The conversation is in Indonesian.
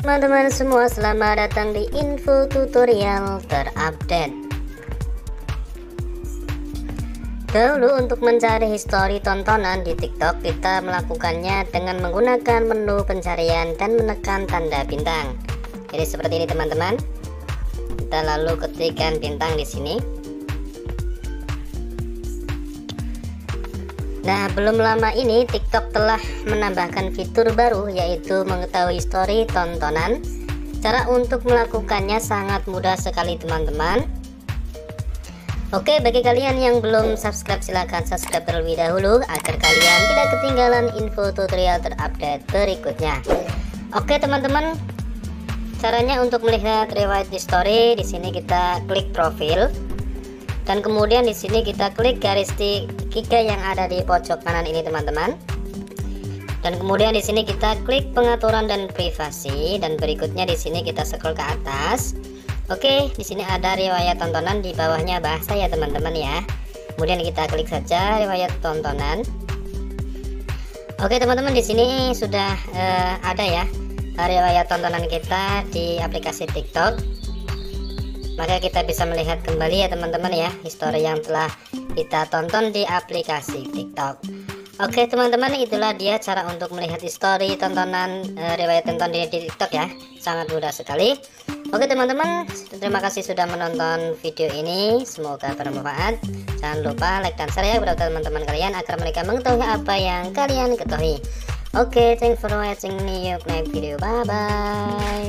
teman-teman semua, selamat datang di info tutorial terupdate. Dahulu untuk mencari histori tontonan di TikTok, kita melakukannya dengan menggunakan menu pencarian dan menekan tanda bintang. Jadi seperti ini teman-teman. Kita lalu ketikkan bintang di sini. Nah, belum lama ini TikTok telah menambahkan fitur baru, yaitu mengetahui histori tontonan. Cara untuk melakukannya sangat mudah sekali teman-teman. Oke, bagi kalian yang belum subscribe, silahkan subscribe terlebih dahulu agar kalian tidak ketinggalan info tutorial terupdate berikutnya. Oke teman-teman, caranya untuk melihat riwayat history, di sini kita klik profil. Dan kemudian di sini kita klik garis tiga yang ada di pojok kanan ini teman-teman. Dan kemudian di sini kita klik pengaturan dan privasi, dan berikutnya di sini kita scroll ke atas. Oke, di sini ada riwayat tontonan, di bawahnya bahasa ya teman-teman ya. Kemudian kita klik saja riwayat tontonan. Oke teman-teman, di sini sudah ada ya riwayat tontonan kita di aplikasi TikTok. Maka kita bisa melihat kembali ya teman-teman ya, histori yang telah kita tonton di aplikasi TikTok. Oke teman-teman, itulah dia cara untuk melihat histori tontonan riwayat tonton di TikTok ya. Sangat mudah sekali. Oke teman-teman, terima kasih sudah menonton video ini. Semoga bermanfaat. Jangan lupa like dan share ya kepada teman-teman kalian agar mereka mengetahui apa yang kalian ketahui. Oke, thanks for watching. See you next video. Bye bye.